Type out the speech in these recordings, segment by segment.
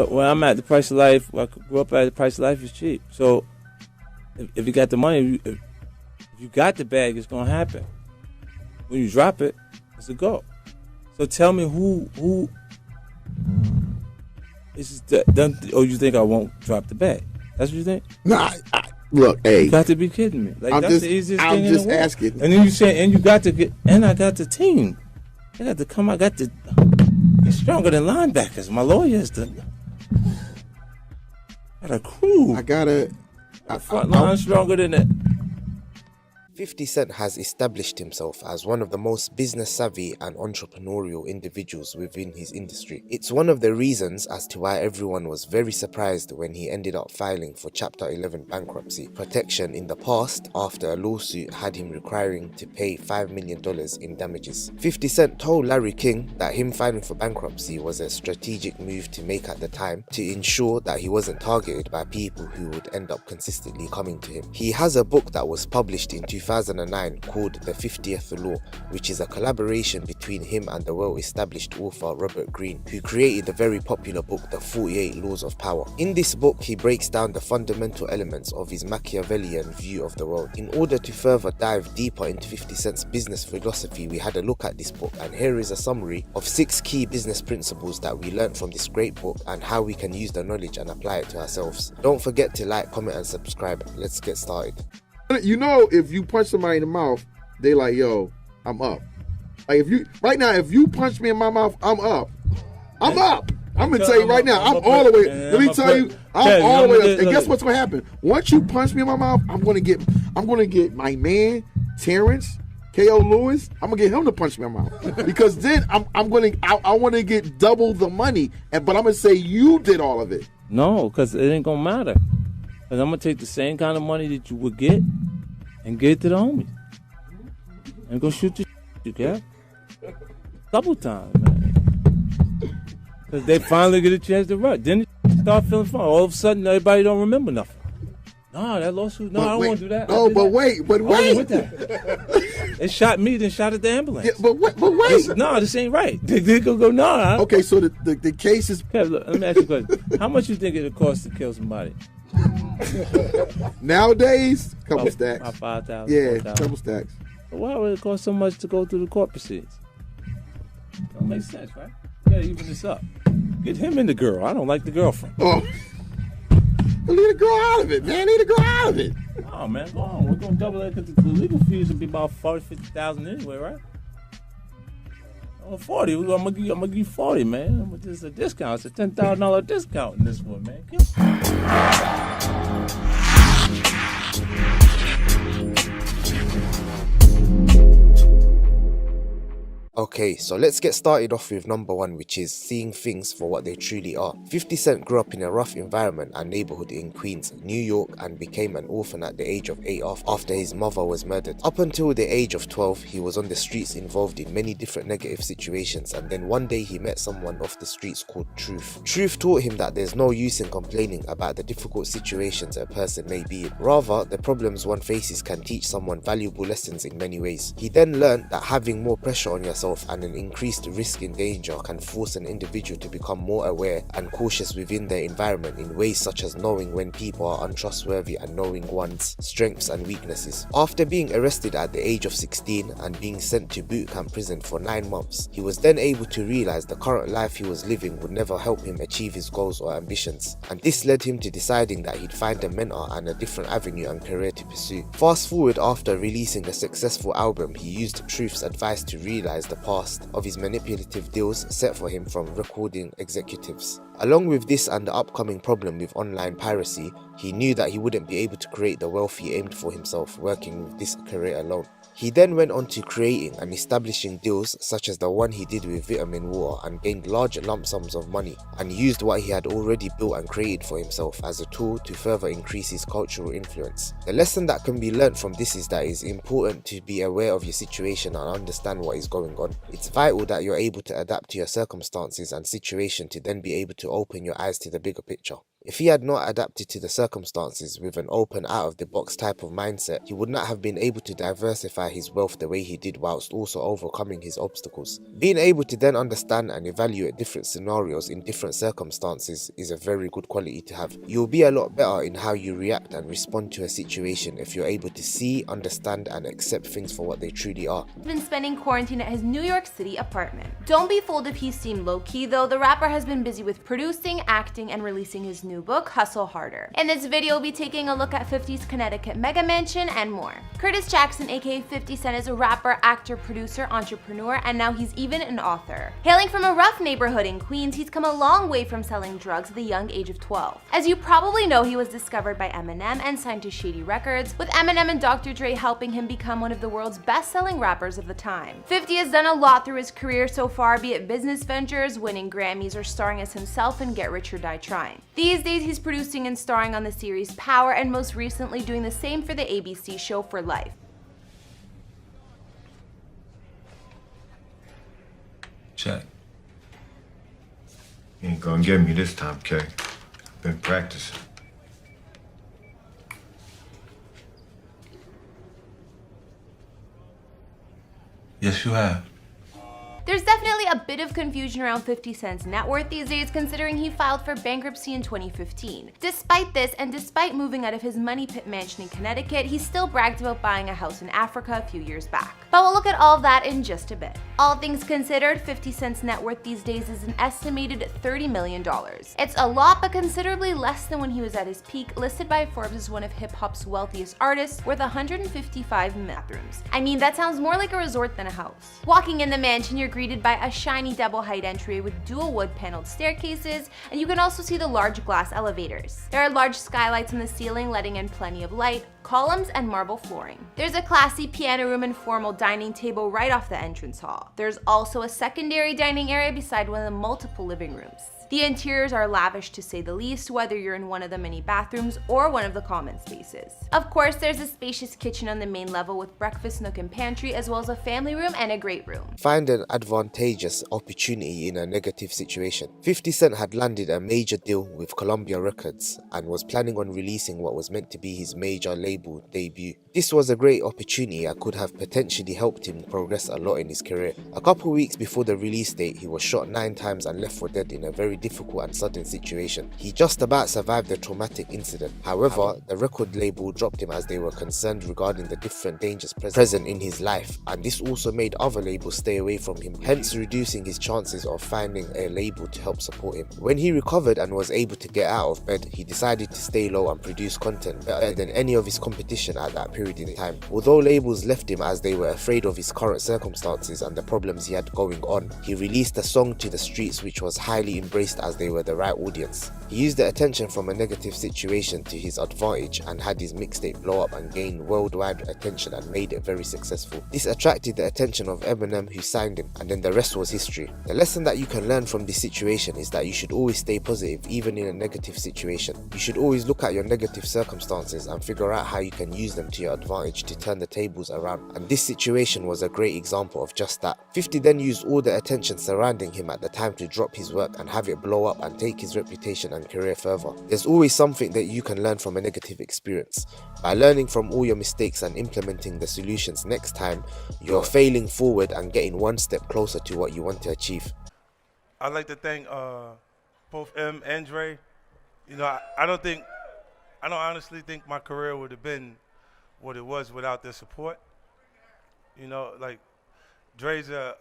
where I'm at, the price of life, where I grew up at, the price of life is cheap. So if you got the money, if you got the bag, it's gonna happen. When you drop it, it's a go. So tell me who is done? Or you think I won't drop the bag? That's what you think? Nah, look, hey, you got to be kidding me. Like that's the easiest thing in the world. I'm just asking. And then you say, and you got to get, and I got the team. I got to come. I got to get stronger than linebackers. My lawyers got a crew. I got a front line stronger than that. 50 Cent has established himself as one of the most business-savvy and entrepreneurial individuals within his industry. It's one of the reasons as to why everyone was very surprised when he ended up filing for Chapter 11 bankruptcy protection in the past after a lawsuit had him requiring to pay $5 million in damages. 50 Cent told Larry King that him filing for bankruptcy was a strategic move to make at the time to ensure that he wasn't targeted by people who would end up consistently coming to him. He has a book that was published in 2009 called The 50th Law, which is a collaboration between him and the well-established author Robert Greene, who created the very popular book The 48 Laws of Power. In this book, he breaks down the fundamental elements of his Machiavellian view of the world. In order to further dive deeper into 50 Cent's business philosophy, we had a look at this book, and here is a summary of 6 key business principles that we learned from this great book and how we can use the knowledge and apply it to ourselves. Don't forget to like, comment and subscribe. Let's get started. You know, if you punch somebody in the mouth, they like, yo, I'm up. Like if you punch me in my mouth, I'm up. I'm up. I'm gonna tell you right now, I'm all the way. Let me tell you, I'm all the way up. And guess what's gonna happen? Once you punch me in my mouth, I'm gonna get my man Terrence, K.O. Lewis. I'm gonna get him to punch me in my mouth because then I want to get double the money. But I'm gonna say you did all of it. No, because it ain't gonna matter. Because I'm going to take the same kind of money that you would get and get it to the homies. And go shoot the you get. Couple times, man. Because they finally get a chance to run. Then they start feeling fun. All of a sudden, everybody don't remember nothing. No, that lawsuit. No, I don't want to do that. Oh, but wait. With that. They shot me, then shot at the ambulance. Yeah, but wait. No, this ain't right. They go, no. Okay, so the case is... Okay, look, let me ask you a question. How much you think it would cost to kill somebody? Nowadays, couple stacks. About 5,000. Yeah, 4,000. couple stacks. But why would it cost so much to go through the court proceedings? Don't make sense, right? You gotta even this up. Get him and the girl. I don't like the girlfriend. Oh, leave the girl out of it, man. Leave the girl out of it. Oh man, go on. We're gonna double that because the legal fees will be about 50,000 anyway, right? 40. I'm gonna give you 40, man. It's a discount. It's a $10,000 discount in this one, man. Okay, so let's get started off with number 1, which is seeing things for what they truly are. 50 Cent grew up in a rough environment and neighborhood in Queens, New York, and became an orphan at the age of 8 after his mother was murdered. Up until the age of 12, he was on the streets involved in many different negative situations, and then one day he met someone off the streets called Truth. Truth taught him that there's no use in complaining about the difficult situations a person may be in. Rather, the problems one faces can teach someone valuable lessons in many ways. He then learned that having more pressure on yourself and an increased risk in danger can force an individual to become more aware and cautious within their environment in ways such as knowing when people are untrustworthy and knowing one's strengths and weaknesses. After being arrested at the age of 16 and being sent to boot camp prison for 9 months, he was then able to realize the current life he was living would never help him achieve his goals or ambitions, and this led him to deciding that he'd find a mentor and a different avenue and career to pursue. Fast forward, after releasing a successful album, he used Truth's advice to realize the past of his manipulative deals set for him from recording executives. Along with this and the upcoming problem with online piracy, he knew that he wouldn't be able to create the wealth he aimed for himself working with this career alone. He then went on to creating and establishing deals such as the one he did with Vitamin Water and gained large lump sums of money, and used what he had already built and created for himself as a tool to further increase his cultural influence. The lesson that can be learnt from this is that it's important to be aware of your situation and understand what is going on. It's vital that you're able to adapt to your circumstances and situation to then be able to open your eyes to the bigger picture. If he had not adapted to the circumstances with an open, out-of-the-box type of mindset, he would not have been able to diversify his wealth the way he did whilst also overcoming his obstacles. Being able to then understand and evaluate different scenarios in different circumstances is a very good quality to have. You'll be a lot better in how you react and respond to a situation if you're able to see, understand and accept things for what they truly are. He's been spending quarantine at his New York City apartment. Don't be fooled if he seemed low-key though, the rapper has been busy with producing, acting and releasing his new book, Hustle Harder. In this video, we'll be taking a look at 50's Connecticut mega mansion and more. Curtis Jackson, aka 50 Cent, is a rapper, actor, producer, entrepreneur, and now he's even an author. Hailing from a rough neighborhood in Queens, he's come a long way from selling drugs at the young age of 12. As you probably know, he was discovered by Eminem and signed to Shady Records, with Eminem and Dr. Dre helping him become one of the world's best-selling rappers of the time. 50 has done a lot through his career so far, be it business ventures, winning Grammys, or starring as himself in Get Rich or Die Trying. These days, he's producing and starring on the series Power, and most recently doing the same for the ABC show For Life. Check. You ain't gonna get me this time, Kay. Been practicing. Yes, you have. There's definitely a bit of confusion around 50 Cent's net worth these days, considering he filed for bankruptcy in 2015. Despite this, and despite moving out of his money pit mansion in Connecticut, he still bragged about buying a house in Africa a few years back. But we'll look at all of that in just a bit. All things considered, 50 Cent's net worth these days is an estimated $30 million. It's a lot, but considerably less than when he was at his peak, listed by Forbes as one of hip-hop's wealthiest artists, worth 155 bathrooms. I mean, that sounds more like a resort than a house. Walking in the mansion, you're greeted by a shiny double-height entry with dual wood-paneled staircases, and you can also see the large glass elevators. There are large skylights in the ceiling, letting in plenty of light, columns, and marble flooring. There's a classy piano room and formal dining table right off the entrance hall. There's also a secondary dining area beside one of the multiple living rooms. The interiors are lavish to say the least, whether you're in one of the many bathrooms or one of the common spaces. Of course, there's a spacious kitchen on the main level with breakfast nook and pantry, as well as a family room and a great room. Find an advantageous opportunity in a negative situation. 50 Cent had landed a major deal with Columbia Records and was planning on releasing what was meant to be his major label debut. This was a great opportunity that could have potentially helped him progress a lot in his career. A couple weeks before the release date, he was shot 9 times and left for dead in a very difficult and sudden situation. He just about survived the traumatic incident. However, the record label dropped him as they were concerned regarding the different dangers present in his life, and this also made other labels stay away from him, hence reducing his chances of finding a label to help support him. When he recovered and was able to get out of bed, he decided to stay low and produce content better than any of his competition at that period in time. Although labels left him as they were afraid of his current circumstances and the problems he had going on, he released a song to the streets which was highly embraced as they were the right audience. He used the attention from a negative situation to his advantage and had his mixtape blow up and gain worldwide attention and made it very successful. This attracted the attention of Eminem, who signed him, and then the rest was history. The lesson that you can learn from this situation is that you should always stay positive even in a negative situation. You should always look at your negative circumstances and figure out how you can use them to your advantage to turn the tables around, and this situation was a great example of just that. 50 then used all the attention surrounding him at the time to drop his work and have it blow up and take his reputation and career further. There's always something that you can learn from a negative experience. By learning from all your mistakes and implementing the solutions next time, you're failing forward and getting one step closer to what you want to achieve. I'd like to thank both M and Dre. You know, I don't honestly think my career would have been what it was without their support. You know, like Dre's a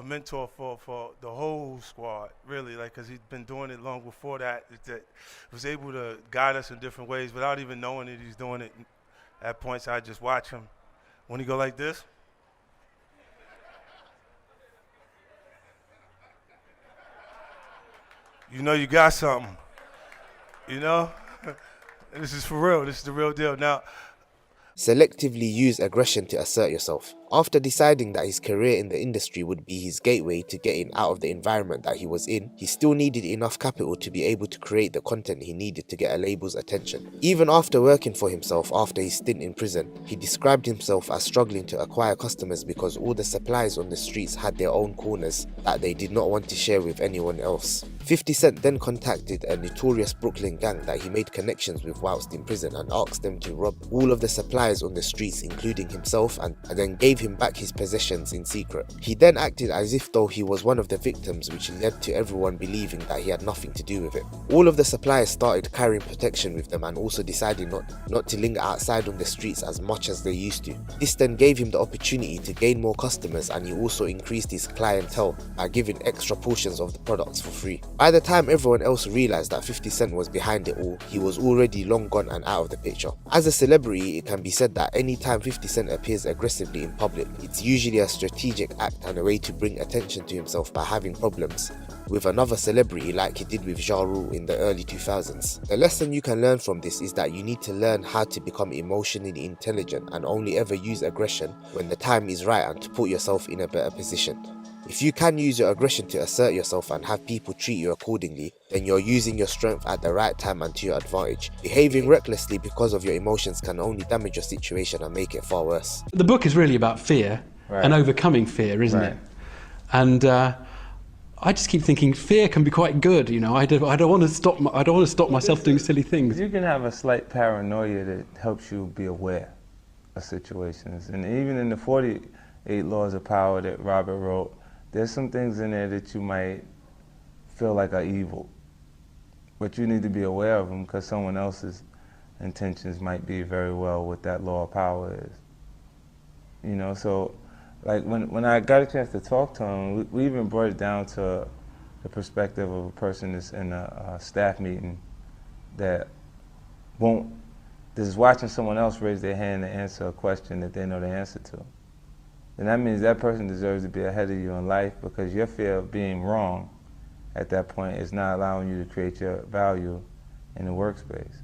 mentor for the whole squad, really, like, because he's been doing it long before that. That was able to guide us in different ways without even knowing that he's doing it. At points, I just watch him. When he go like this, you know you got something. You know, this is for real. This is the real deal. Now, selectively use aggression to assert yourself. After deciding that his career in the industry would be his gateway to getting out of the environment that he was in, he still needed enough capital to be able to create the content he needed to get a label's attention. Even after working for himself after his stint in prison, he described himself as struggling to acquire customers because all the suppliers on the streets had their own corners that they did not want to share with anyone else. 50 Cent then contacted a notorious Brooklyn gang that he made connections with whilst in prison and asked them to rob all of the suppliers on the streets, including himself, and then gave him back his possessions in secret. He then acted as if though he was one of the victims, which led to everyone believing that he had nothing to do with it. All of the suppliers started carrying protection with them and also decided not to linger outside on the streets as much as they used to. This then gave him the opportunity to gain more customers, and he also increased his clientele by giving extra portions of the products for free. By the time everyone else realized that 50 Cent was behind it all, he was already long gone and out of the picture. As a celebrity, it can be said that anytime 50 Cent appears aggressively in public, it's usually a strategic act and a way to bring attention to himself by having problems with another celebrity like he did with Ja Rule in the early 2000s. The lesson you can learn from this is that you need to learn how to become emotionally intelligent and only ever use aggression when the time is right and to put yourself in a better position. If you can use your aggression to assert yourself and have people treat you accordingly, then you're using your strength at the right time and to your advantage. Behaving recklessly because of your emotions can only damage your situation and make it far worse. The book is really about fear and overcoming fear, isn't it? And I just keep thinking fear can be quite good. You know, I don't want to stop myself doing silly things. You can have a slight paranoia that helps you be aware of situations, and even in the 48 Laws of Power that Robert wrote, there's some things in there that you might feel like are evil, but you need to be aware of them because someone else's intentions might be very well what that law of power is. You know, so like when I got a chance to talk to him, we even brought it down to the perspective of a person that's in a staff meeting that is watching someone else raise their hand to answer a question that they know the answer to. And that means that person deserves to be ahead of you in life because your fear of being wrong at that point is not allowing you to create your value in the workspace.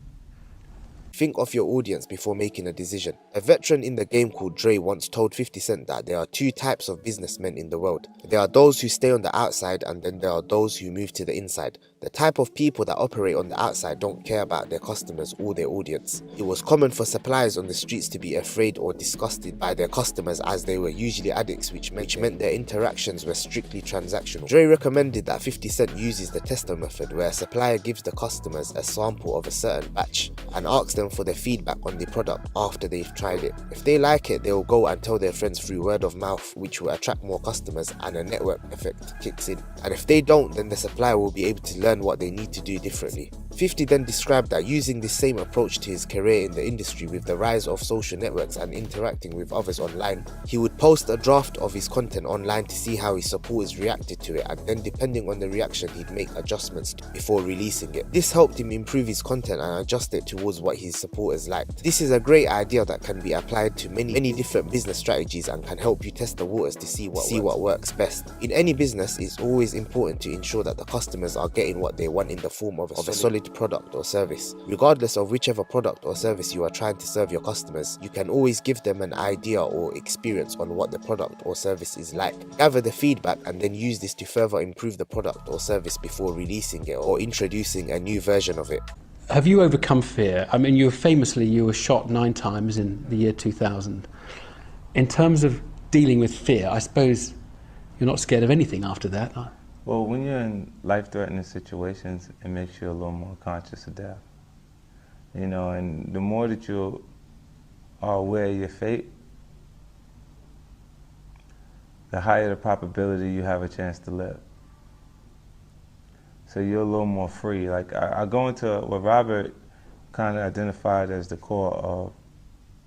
Think of your audience before making a decision. A veteran in the game called Dre once told 50 Cent that there are two types of businessmen in the world. There are those who stay on the outside and then there are those who move to the inside. The type of people that operate on the outside don't care about their customers or their audience. It was common for suppliers on the streets to be afraid or disgusted by their customers as they were usually addicts, which meant their interactions were strictly transactional. Dre recommended that 50 Cent uses the tester method where a supplier gives the customers a sample of a certain batch and asks them for their feedback on the product after they've tried it. If they like it, they'll go and tell their friends through word of mouth, which will attract more customers and a network effect kicks in. And if they don't, then the supplier will be able to learn what they need to do differently. 50 then described that using this same approach to his career in the industry with the rise of social networks and interacting with others online, he would post a draft of his content online to see how his supporters reacted to it, and then depending on the reaction he'd make adjustments before releasing it. This helped him improve his content and adjust it towards what his supporters liked. This is a great idea that can be applied to many different business strategies and can help you test the waters to see what works best. In any business, it's always important to ensure that the customers are getting what they want in the form of a solid product or service. Regardless of whichever product or service you are trying to serve your customers, you can always give them an idea or experience on what the product or service is like. Gather the feedback and then use this to further improve the product or service before releasing it or introducing a new version of it. Have you overcome fear? I mean, you were shot 9 times in the year 2000. In terms of dealing with fear, I suppose you're not scared of anything after that. Well, when you're in life-threatening situations, it makes you a little more conscious of death. You know, and the more that you are aware of your fate, the higher the probability you have a chance to live. So you're a little more free. Like I go into what Robert kind of identified as the core of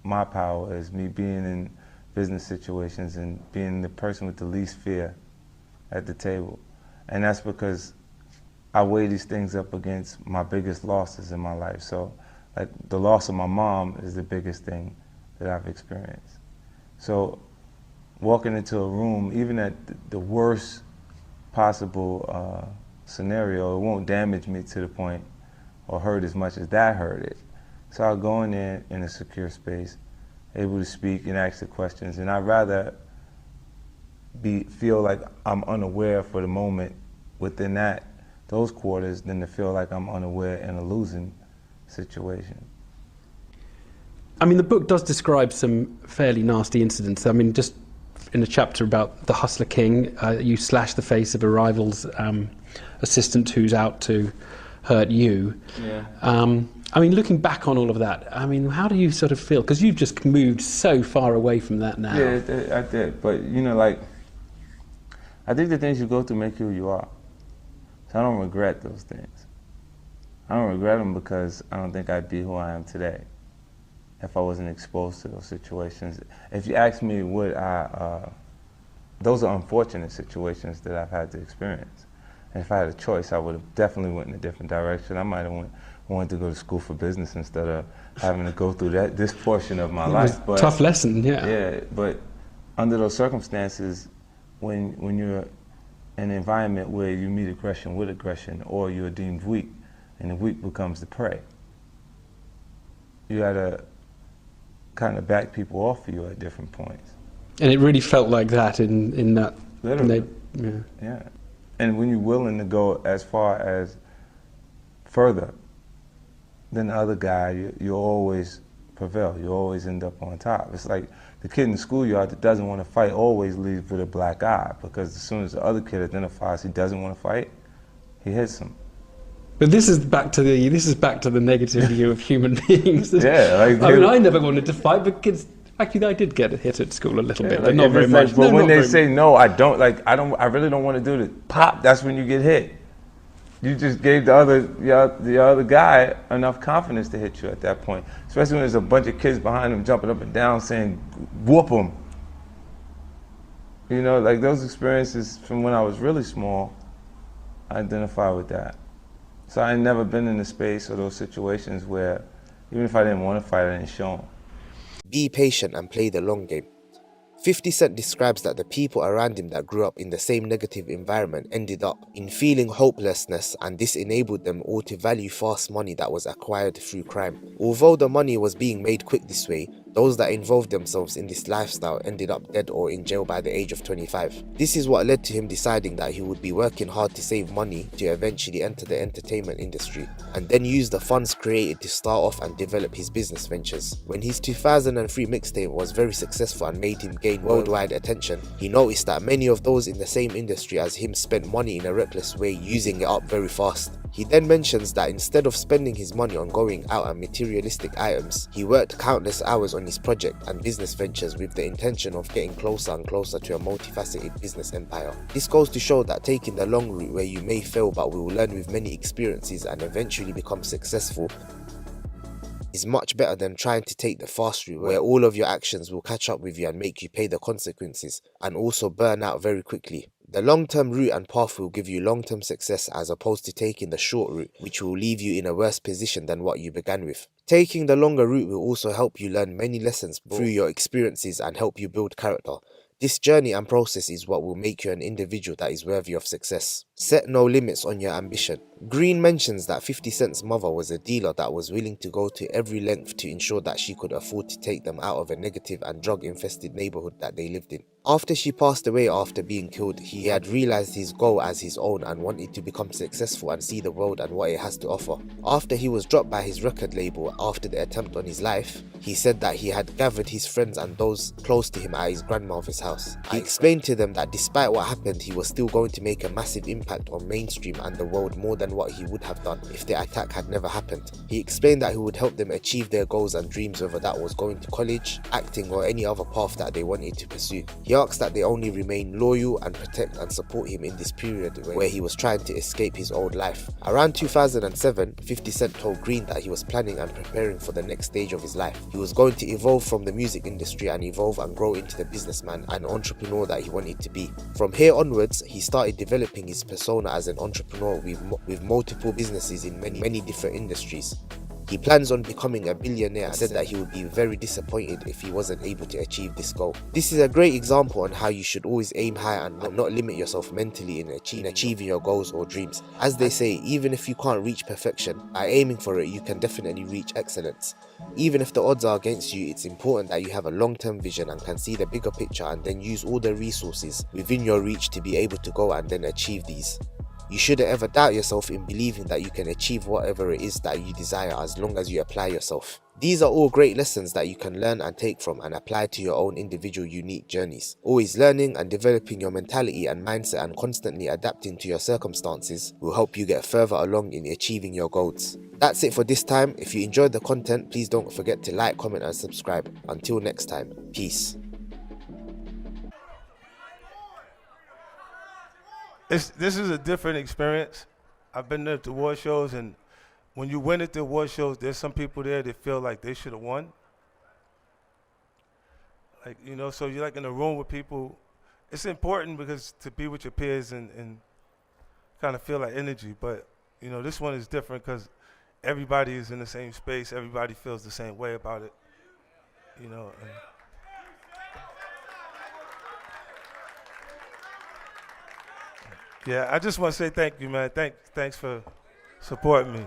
my power is me being in business situations and being the person with the least fear at the table. And that's because I weigh these things up against my biggest losses in my life. So like the loss of my mom is the biggest thing that I've experienced. So walking into a room, even at the worst possible scenario, it won't damage me to the point or hurt as much as that hurt it. So I'll go in there in a secure space, able to speak and ask the questions, and I'd rather feel like I'm unaware for the moment within those quarters than to feel like I'm unaware in a losing situation. I mean, the book does describe some fairly nasty incidents. I mean, just in a chapter about the Hustler King, you slash the face of a rival's assistant who's out to hurt you. Yeah. I mean, looking back on all of that, I mean, how do you sort of feel? Because you've just moved so far away from that now. Yeah, I did. But, you know, like, I think the things you go through make you who you are. So I don't regret those things. I don't regret them because I don't think I'd be who I am today if I wasn't exposed to those situations. If you ask me, would I, those are unfortunate situations that I've had to experience. And if I had a choice, I would have definitely went in a different direction. I might have wanted to go to school for business instead of having to go through this portion of my life. But, tough lesson, yeah. Yeah, but under those circumstances, when you're in an environment where you meet aggression with aggression, or you're deemed weak, and the weak becomes the prey, you gotta kind of back people off of you at different points. And it really felt like that in that. Literally. Yeah. Yeah. And when you're willing to go as far as further than the other guy, you always prevail. You always end up on top. It's like the kid in the schoolyard that doesn't want to fight always leaves with a black eye, because as soon as the other kid identifies he doesn't want to fight, he hits him. But this is back to the negative view of human beings. Yeah, like, I mean, I never wanted to fight, but kids. Actually, I did get hit at school a little bit, but like, not very much. But when they say no, I really don't want to do it. Pop, that's when you get hit. You just gave the other guy enough confidence to hit you at that point. Especially when there's a bunch of kids behind him jumping up and down saying, "Whoop him." You know, like those experiences from when I was really small, I identify with that. So I ain't never been in a space or those situations where, even if I didn't want to fight, I didn't show them. Be patient and play the long game. 50 Cent describes that the people around him that grew up in the same negative environment ended up in feeling hopelessness, and this enabled them all to value fast money that was acquired through crime. Although the money was being made quick this way, those that involved themselves in this lifestyle ended up dead or in jail by the age of 25. This is what led to him deciding that he would be working hard to save money to eventually enter the entertainment industry, and then use the funds created to start off and develop his business ventures. When his 2003 mixtape was very successful and made him gain worldwide attention, he noticed that many of those in the same industry as him spent money in a reckless way, using it up very fast. He then mentions that instead of spending his money on going out and materialistic items, he worked countless hours on his project and business ventures with the intention of getting closer and closer to a multifaceted business empire. This goes to show that taking the long route, where you may fail but will learn with many experiences and eventually become successful, is much better than trying to take the fast route, where all of your actions will catch up with you and make you pay the consequences, and also burn out very quickly. The long-term route and path will give you long-term success, as opposed to taking the short route, which will leave you in a worse position than what you began with. Taking the longer route will also help you learn many lessons through your experiences and help you build character. This journey and process is what will make you an individual that is worthy of success. Set no limits on your ambition. Green mentions that 50 Cent's mother was a dealer that was willing to go to every length to ensure that she could afford to take them out of a negative and drug-infested neighborhood that they lived in. After she passed away after being killed, he had realized his goal as his own and wanted to become successful and see the world and what it has to offer. After he was dropped by his record label after the attempt on his life, he said that he had gathered his friends and those close to him at his grandmother's house. He explained to them that despite what happened, he was still going to make a massive impact on mainstream and the world, more than what he would have done if the attack had never happened. He explained that he would help them achieve their goals and dreams, whether that was going to college, acting, or any other path that they wanted to pursue. He asked that they only remain loyal and protect and support him in this period where he was trying to escape his old life. Around 2007, 50 Cent told Green that he was planning and preparing for the next stage of his life. He was going to evolve from the music industry and evolve and grow into the businessman and entrepreneur that he wanted to be. From here onwards, he started developing his persona as an entrepreneur with multiple businesses in many different industries. He plans on becoming a billionaire and said that he would be very disappointed if he wasn't able to achieve this goal. This is a great example on how you should always aim high and not limit yourself mentally in achieving your goals or dreams. As they say, even if you can't reach perfection, by aiming for it you can definitely reach excellence. Even if the odds are against you, it's important that you have a long-term vision and can see the bigger picture, and then use all the resources within your reach to be able to go and then achieve these. You shouldn't ever doubt yourself in believing that you can achieve whatever it is that you desire as long as you apply yourself. These are all great lessons that you can learn and take from and apply to your own individual unique journeys. Always learning and developing your mentality and mindset and constantly adapting to your circumstances will help you get further along in achieving your goals. That's it for this time. If you enjoyed the content, please don't forget to like, comment and subscribe. Until next time, peace. This is a different experience. I've been there at the award shows, and when you win at the award shows, there's some people there that feel like they should have won. Like, you know, so you're like in a room with people. It's important because to be with your peers and kind of feel that energy. But, you know, this one is different because everybody is in the same space. Everybody feels the same way about it, you know. Yeah, I just want to say thank you, man. Thanks for supporting me.